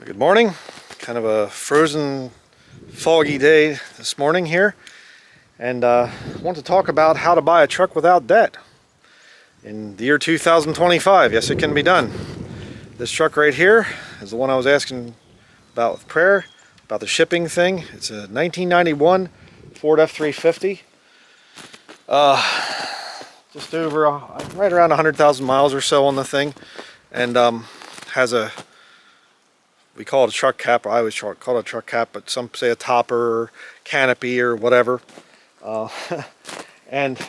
Good morning. Kind of a frozen, foggy day this morning here, and I want to talk about how to buy a truck without debt in the year 2025. Yes, it can be done. This truck right here is the one I was asking about with prayer, about the shipping thing. It's a 1991 Ford F350. Just over, right around 100,000 miles or so on the thing, and has a, we call it a truck cap. I always call it a truck cap, but some say a topper or canopy or whatever. And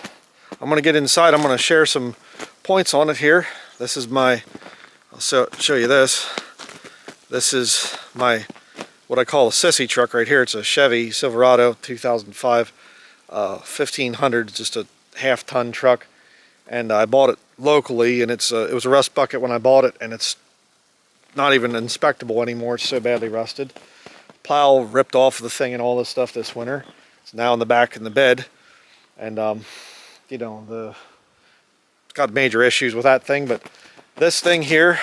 I'm going to get inside. I'm going to share some points on it here. This is my, I'll show you this. This is my, what I call a sissy truck right here. It's a Chevy Silverado 2005 1500, just a half-ton truck. And I bought it locally, and it was a rust bucket when I bought it, and it's not even inspectable anymore. It's so badly rusted. Plow ripped off the thing and all this stuff this winter. It's now in the back in the bed, and you know, it's got major issues with that thing. But this thing here,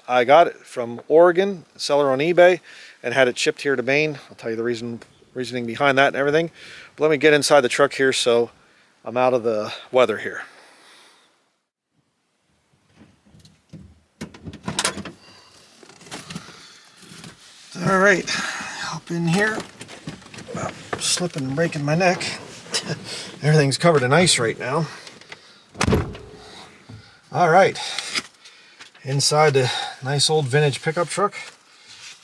I got it from Oregon, seller on eBay, and had it shipped here to Maine. I'll tell you the reasoning behind that and everything. But let me get inside the truck here so I'm out of the weather here. All right, hop in here. Slipping and breaking my neck. Everything's covered in ice right now. All right, inside the nice old vintage pickup truck.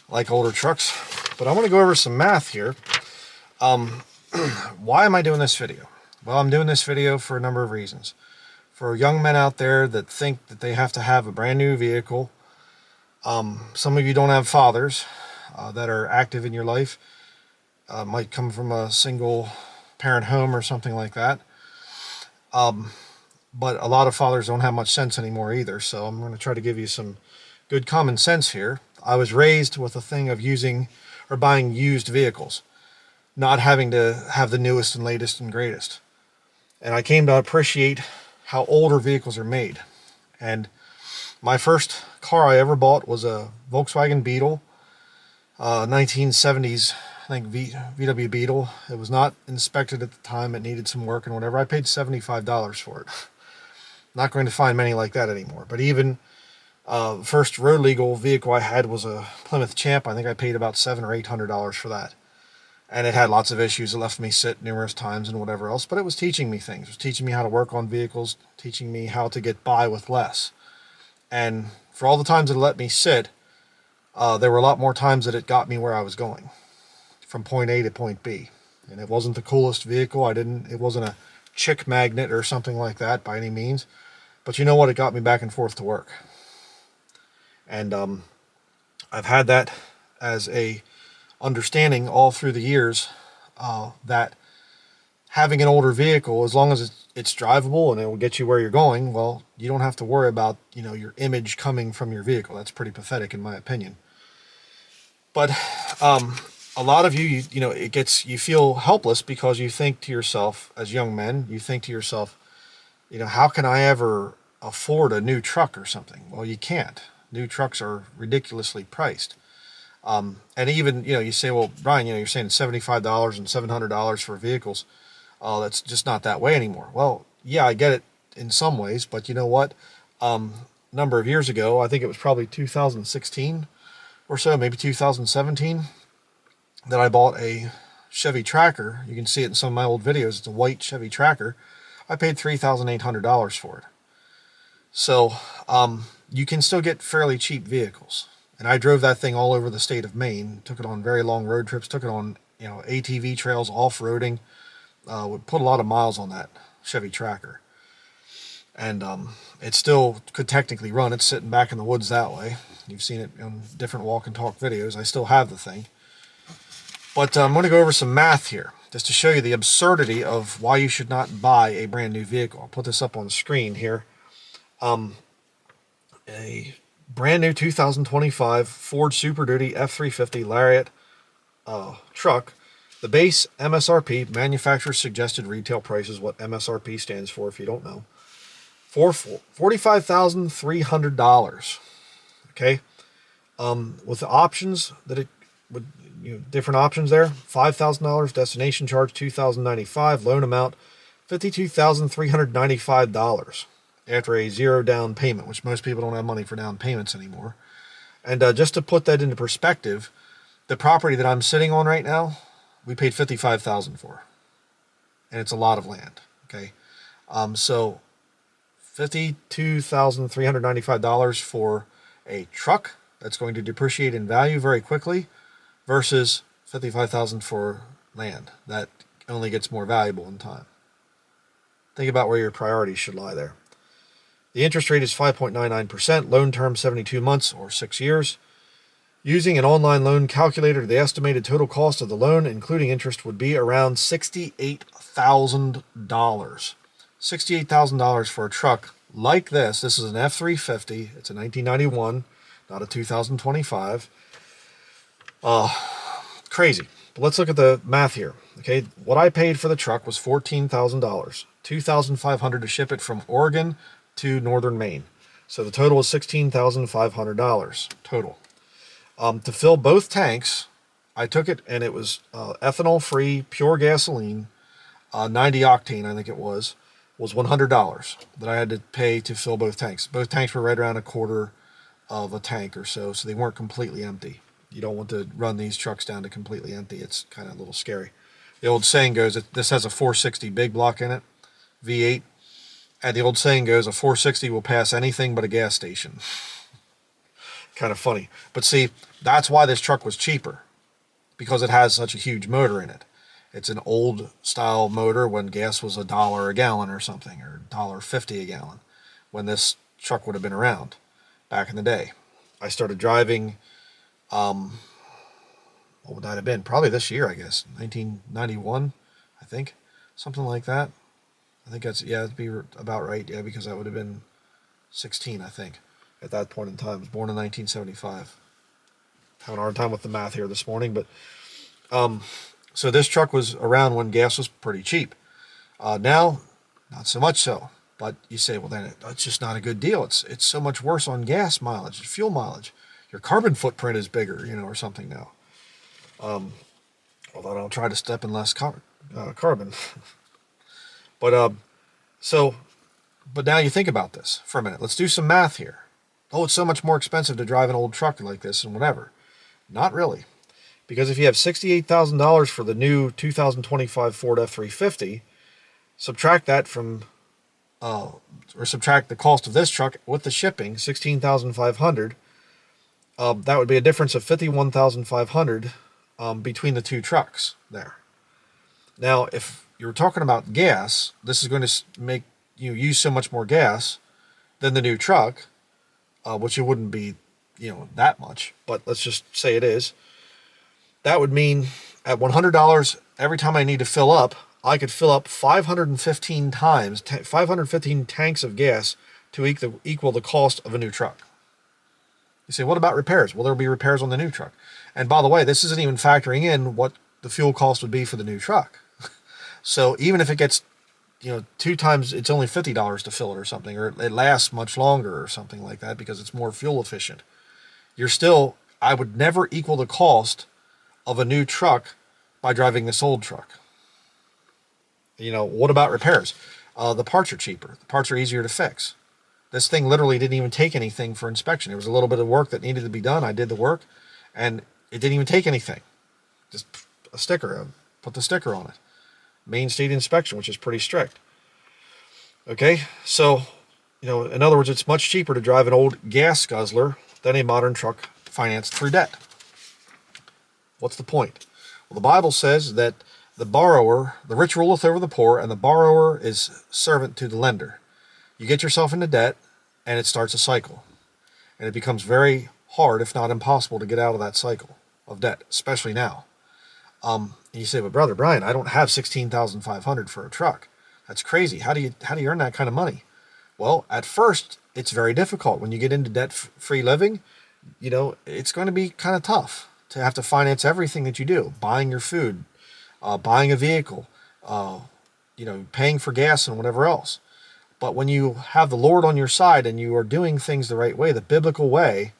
I like older trucks, but I want to go over some math here. Why am I doing this video? Well, I'm doing this video for a number of reasons. For young men out there that think that they have to have a brand new vehicle. Some of you don't have fathers that are active in your life. Might come from a single parent home or something like that. But a lot of fathers don't have much sense anymore either. So I'm going to try to give you some good common sense here. I was raised with a thing of using or buying used vehicles, not having to have the newest and latest and greatest. And I came to appreciate how older vehicles are made. And my first car I ever bought was a Volkswagen Beetle, 1970s, I think VW Beetle. It was not inspected at the time. It needed some work and whatever. I paid $75 for it. Not going to find many like that anymore. But even the first road legal vehicle I had was a Plymouth Champ. I think I paid about $700 or $800 for that. And it had lots of issues. It left me sit numerous times and whatever else. But it was teaching me things. It was teaching me how to work on vehicles, teaching me how to get by with less. And for all the times it let me sit, there were a lot more times that it got me where I was going, from point A to point B. And it wasn't the coolest vehicle. It wasn't a chick magnet or something like that by any means. But you know what? It got me back and forth to work. And I've had that as a understanding all through the years, that having an older vehicle, as long as it's drivable and it will get you where you're going, well, you don't have to worry about, your image coming from your vehicle. That's pretty pathetic in my opinion. But a lot of you feel helpless because you think to yourself, as young men, you think to yourself, how can I ever afford a new truck or something? Well, you can't. New trucks are ridiculously priced. And even, you say, well, Brian, you're saying $75 and $700 for vehicles. That's just not that way anymore. Well, yeah, I get it in some ways, but you know what? Number of years ago, I think it was probably 2016 or so, maybe 2017, that I bought a Chevy Tracker. You can see it in some of my old videos. It's a white Chevy Tracker. I paid $3,800 for it. So you can still get fairly cheap vehicles. And I drove that thing all over the state of Maine, took it on very long road trips, took it on ATV trails, off-roading. Would put a lot of miles on that Chevy Tracker. And it still could technically run. It's sitting back in the woods that way. You've seen it on different walk and talk videos. I still have the thing. But I'm going to go over some math here, just to show you the absurdity of why you should not buy a brand new vehicle. I'll put this up on the screen here. A brand new 2025 Ford Super Duty F350 Lariat truck. The base MSRP, manufacturer's suggested retail price, is what MSRP stands for if you don't know, for $45,300. Okay, with the options that it would, different options there. $5,000 destination charge, $2,095 loan amount, $52,395 after a zero down payment, which most people don't have money for down payments anymore. And just to put that into perspective, the property that I'm sitting on right now, we paid $55,000 for, and it's a lot of land. Okay, so $52,395 for a truck that's going to depreciate in value very quickly, versus $55,000 for land that only gets more valuable in time. Think about where your priorities should lie there. The interest rate is 5.99%, loan term 72 months or 6 years. Using an online loan calculator, the estimated total cost of the loan, including interest, would be around $68,000. $68,000 for a truck like this. This is an F350. It's a 1991, not a 2025. Crazy. But let's look at the math here. Okay, what I paid for the truck was $14,000, $2,500 to ship it from Oregon to northern Maine. So the total is $16,500 total. To fill both tanks, I took it, and it was ethanol-free, pure gasoline, 90 octane, I think it was $100 that I had to pay to fill both tanks. Both tanks were right around a quarter of a tank or so they weren't completely empty. You don't want to run these trucks down to completely empty. It's kind of a little scary. The old saying goes that this has a 460 big block in it, V8, and the old saying goes a 460 will pass anything but a gas station. Kind of funny. But see, that's why this truck was cheaper, because it has such a huge motor in it. It's an old style motor when gas was $1 a gallon or something, or $1.50 a gallon, when this truck would have been around back in the day. I started driving, what would that have been? Probably this year, I guess, 1991, I think, something like that. I think that'd be about right, yeah, because I would have been 16, I think, at that point in time. I was born in 1975. Having a hard time with the math here this morning, but so this truck was around when gas was pretty cheap. Now, not so much so. But you say, well, then it's just not a good deal. It's so much worse on gas mileage, fuel mileage. Your carbon footprint is bigger, or something now. Although I'll try to step in less carbon. But now you think about this for a minute. Let's do some math here. Oh, it's so much more expensive to drive an old truck like this and whatever. Not really. Because if you have $68,000 for the new 2025 Ford F350, subtract that from, or subtract the cost of this truck with the shipping, $16,500. That would be a difference of $51,500 between the two trucks there. Now, if you're talking about gas, this is going to make you use so much more gas than the new truck, which it wouldn't be, that much, but let's just say it is. That would mean at $100 every time I need to fill up, I could fill up 515 times, 515 tanks of gas to equal the cost of a new truck. You say, what about repairs? Well, there'll be repairs on the new truck. And by the way, this isn't even factoring in what the fuel cost would be for the new truck. So even if it gets, 2 times, it's only $50 to fill it or something, or it lasts much longer or something like that because it's more fuel efficient. I would never equal the cost of a new truck by driving this old truck. What about repairs? The parts are cheaper. The parts are easier to fix. This thing literally didn't even take anything for inspection. There was a little bit of work that needed to be done. I did the work, and it didn't even take anything. Just a sticker. Put the sticker on it. Maine State inspection, which is pretty strict. Okay, so, in other words, it's much cheaper to drive an old gas guzzler than a modern truck financed through debt. What's the point? Well, the Bible says that the rich ruleth over the poor, and the borrower is servant to the lender. You get yourself into debt, and it starts a cycle. And it becomes very hard, if not impossible, to get out of that cycle of debt, especially now. And you say, well, Brother Brian, I don't have $16,500 for a truck. That's crazy. How do you earn that kind of money? Well, at first, it's very difficult. When you get into debt-free living, it's going to be kind of tough to have to finance everything that you do. Buying your food, buying a vehicle, paying for gas and whatever else. But when you have the Lord on your side and you are doing things the right way, the biblical way,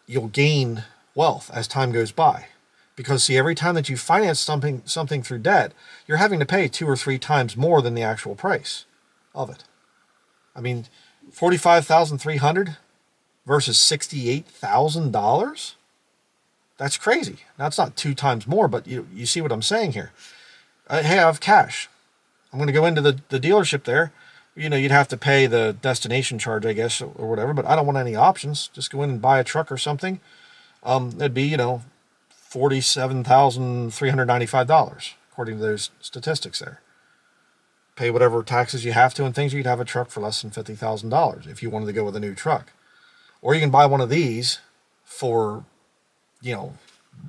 you'll gain wealth as time goes by. Because see, every time that you finance something through debt, you're having to pay 2 or 3 times more than the actual price of it. I mean, $45,300 versus $68,000. That's crazy. Now it's not 2 times more, but you see what I'm saying here. Hey, I have cash. I'm going to go into the dealership there. You'd have to pay the destination charge, I guess, or whatever, but I don't want any options. Just go in and buy a truck or something. It'd be, $47,395, according to those statistics there. Pay whatever taxes you have to and things. You'd have a truck for less than $50,000 if you wanted to go with a new truck. Or you can buy one of these for,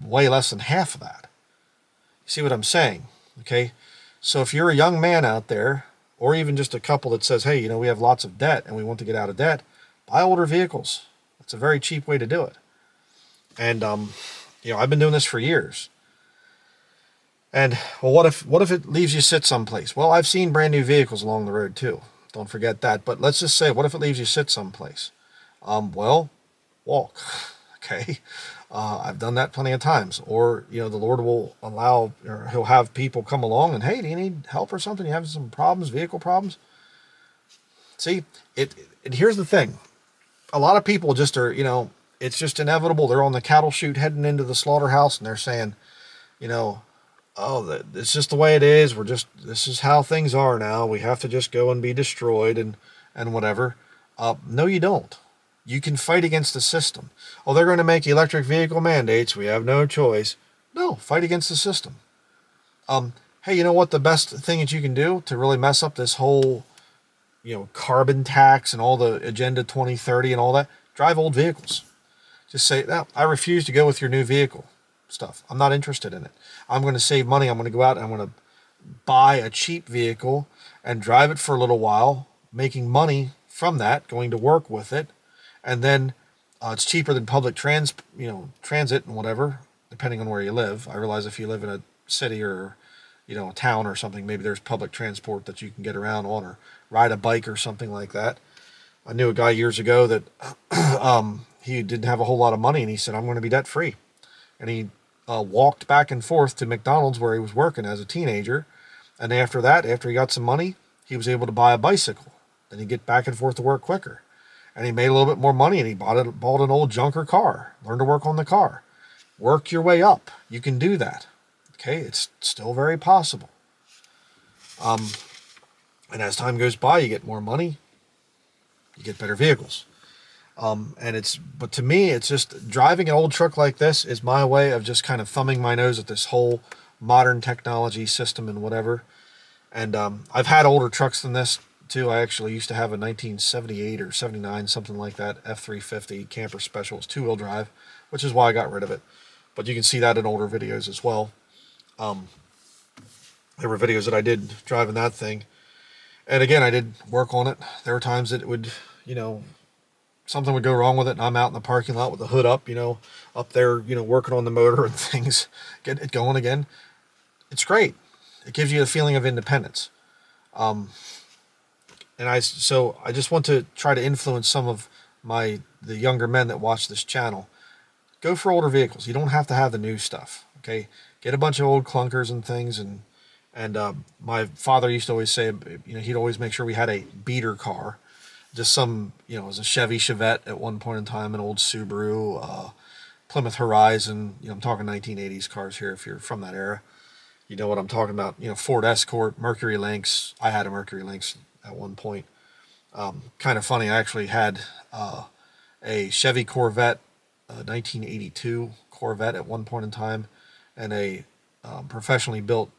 way less than half of that. You see what I'm saying? Okay. So if you're a young man out there, or even just a couple that says, hey, we have lots of debt and we want to get out of debt, buy older vehicles. It's a very cheap way to do it. And, I've been doing this for years. And, well, what if it leaves you sit someplace? Well, I've seen brand new vehicles along the road too. Don't forget that. But let's just say, what if it leaves you sit someplace? Well, walk. Okay. I've done that plenty of times. Or, the Lord will allow, or he'll have people come along and, hey, do you need help or something? You having some problems, vehicle problems? See, here's the thing. A lot of people just are, it's just inevitable. They're on the cattle chute heading into the slaughterhouse and they're saying, it's just the way it is. This is how things are now. We have to just go and be destroyed and whatever. No, you don't. You can fight against the system. Oh, they're going to make electric vehicle mandates. We have no choice. No, fight against the system. Hey, you know what? The best thing that you can do to really mess up this whole, carbon tax and all the Agenda 2030 and all that, drive old vehicles. Just say, no, I refuse to go with your new vehicle stuff. I'm not interested in it. I'm going to save money. I'm going to go out and I'm going to buy a cheap vehicle and drive it for a little while, making money from that, going to work with it. And then it's cheaper than public transit and whatever, depending on where you live. I realize if you live in a city or, a town or something, maybe there's public transport that you can get around on or ride a bike or something like that. I knew a guy years ago that he didn't have a whole lot of money and he said, I'm going to be debt free. And he walked back and forth to McDonald's where he was working as a teenager. And after that, after he got some money, he was able to buy a bicycle. Then he'd get back and forth to work quicker. And he made a little bit more money and he bought an old junker car. Learn to work on the car. Work your way up. You can do that. Okay, it's still very possible. And as time goes by, you get more money. You get better vehicles. But to me, it's just driving an old truck like this is my way of just kind of thumbing my nose at this whole modern technology system and whatever. And I've had older trucks than this too. I actually used to have a 1978 or 79, something like that, F350 camper special. It's 2-wheel drive, which is why I got rid of it. But you can see that in older videos as well. There were videos that I did driving that thing. And again, I did work on it. There were times that it would, something would go wrong with it, and I'm out in the parking lot with the hood up, up there, working on the motor and things, get it going again. It's great. It gives you a feeling of independence. So I just want to try to influence some of the younger men that watch this channel. Go for older vehicles. You don't have to have the new stuff. Okay, get a bunch of old clunkers and things, and my father used to always say, he'd always make sure we had a beater car. Just some, it was a Chevy Chevette at one point in time, an old Subaru, Plymouth Horizon. I'm talking 1980s cars here. If you're from that era, you know what I'm talking about. Ford Escort, Mercury Lynx. I had a Mercury Lynx at one point. Kind of funny. I actually had a Chevy Corvette, 1982 Corvette at one point in time, and a professionally built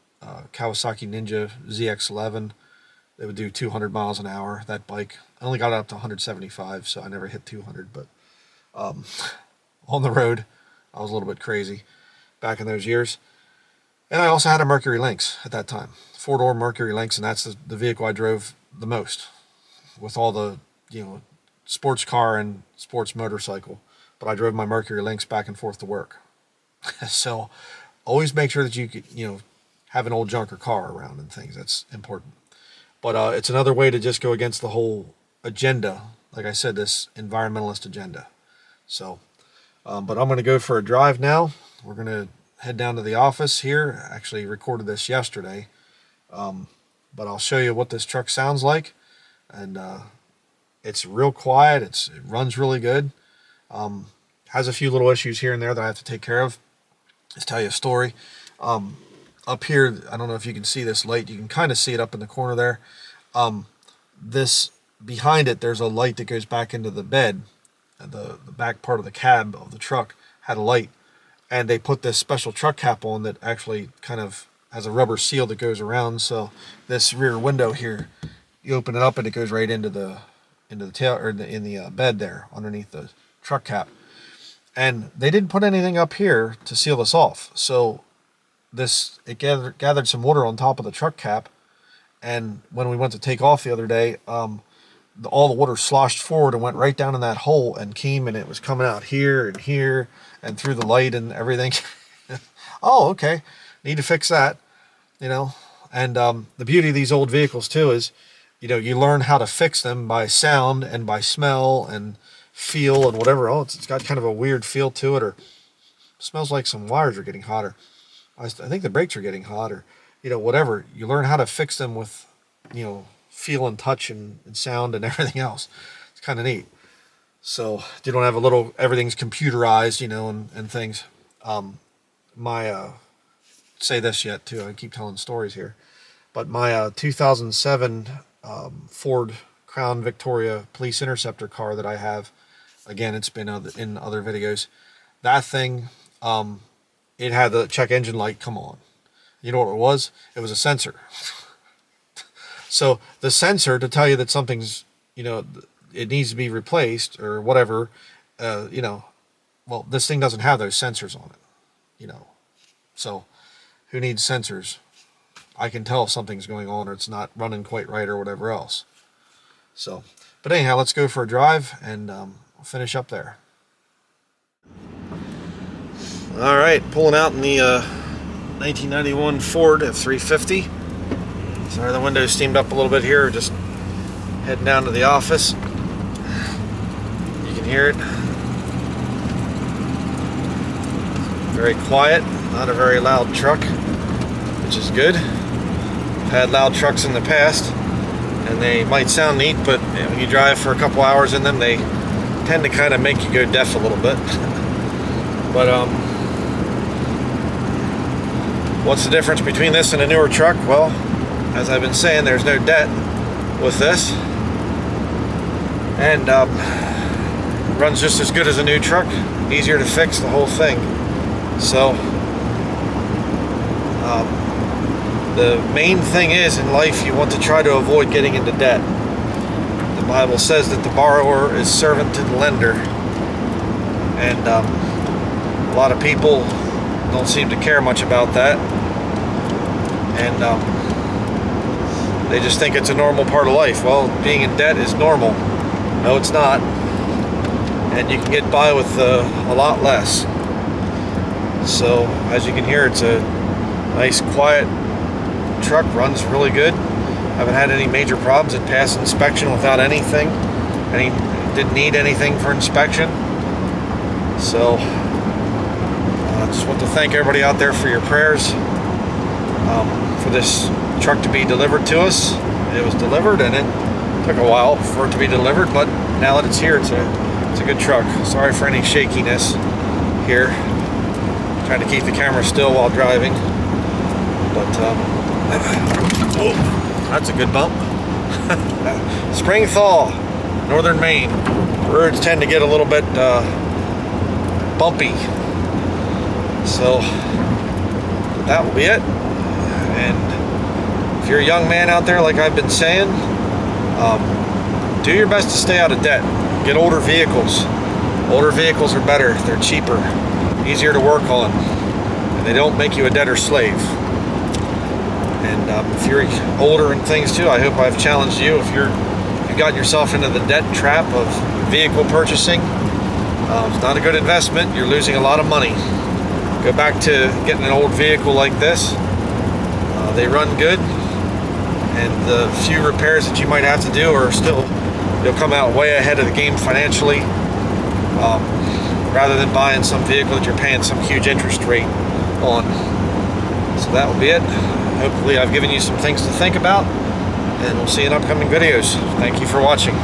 Kawasaki Ninja ZX-11. They would do 200 miles an hour. That bike, I only got it up to 175, so I never hit 200. But on the road, I was a little bit crazy back in those years. And I also had a Mercury Lynx at that time, 4-door Mercury Lynx, and that's the vehicle I drove the most, with all the sports car and sports motorcycle. But I drove my Mercury Lynx back and forth to work. So always make sure that you could, have an old junker car around and things. That's important. But it's another way to just go against the whole agenda. Like I said, this environmentalist agenda. So But I'm going to go for a drive now. We're going to head down to the office here. I actually recorded this yesterday. But I'll show you what this truck sounds like. And it's real quiet. It runs really good. Has a few little issues here and there that I have to take care of. Let's tell you a story. Up here, I don't know if you can see this light. You can kind of see it up in the corner there. This behind it, there's a light that goes back into the bed. The back part of the cab of the truck had a light, and they put this special truck cap on that actually kind of has a rubber seal that goes around. So this rear window here, you open it up and it goes right into the tail, or in the bed there underneath the truck cap. And they didn't put anything up here to seal this off. So it gathered some water on top of the truck cap, and when we went to take off the other day, all the water sloshed forward and went right down in that hole and came, and it was coming out here and through the light and everything. Oh, okay, need to fix that, And the beauty of these old vehicles too is, you learn how to fix them by sound and by smell and feel and whatever. Oh, it's got kind of a weird feel to it, or smells like some wires are getting hotter. I think the brakes are getting hot, or whatever. You learn how to fix them with feel and touch and sound and everything else. It's kind of neat. So you don't have everything's computerized, and things. Say this yet too. I keep telling stories here, but my 2007 Ford Crown Victoria Police Interceptor car that I have, again, it's been in other videos. That thing, it had the check engine light come on. You know what it was? It was a sensor. So the sensor to tell you that something's, it needs to be replaced or whatever, well, this thing doesn't have those sensors on it, So who needs sensors? I can tell if something's going on or it's not running quite right or whatever else. So, but anyhow, let's go for a drive and we'll finish up there. All right, pulling out in the 1991 Ford F350. Sorry, the window steamed up a little bit here. Just heading down to the office. You can hear it. Very quiet, not a very loud truck, which is good. I've had loud trucks in the past, and they might sound neat, but when you drive for a couple hours in them, they tend to kind of make you go deaf a little bit. But what's the difference between this and a newer truck? Well, as I've been saying, there's no debt with this, and runs just as good as a new truck. Easier to fix, the whole thing. So the main thing is, in life, you want to try to avoid getting into debt. The Bible says that the borrower is servant to the lender, and a lot of people don't seem to care much about that, and they just think it's a normal part of life. Well, being in debt is normal. No, it's not, and you can get by with a lot less. So as you can hear, it's a nice quiet truck, runs really good. Haven't had any major problems. It passed inspection without anything. Didn't need anything for inspection. So I just want to thank everybody out there for your prayers for this truck to be delivered to us. It was delivered, and it took a while for it to be delivered, but now that it's here, it's a good truck. Sorry for any shakiness here. Trying to keep the camera still while driving, but oh, that's a good bump. Spring thaw, northern Maine. Roads tend to get a little bit bumpy, so that will be it. And if you're a young man out there, like I've been saying, do your best to stay out of debt. Get older vehicles. Older vehicles are better. They're cheaper, easier to work on, and they don't make you a debtor slave. And if you're older and things too, I hope I've challenged you. If you've gotten yourself into the debt trap of vehicle purchasing, it's not a good investment. You're losing a lot of money. Go back to getting an old vehicle like this. They run good, and the few repairs that you might have to do are still, you'll come out way ahead of the game financially. rather than buying some vehicle that you're paying some huge interest rate on. So that will be it. Hopefully I've given you some things to think about, and we'll see you in upcoming videos. Thank you for watching.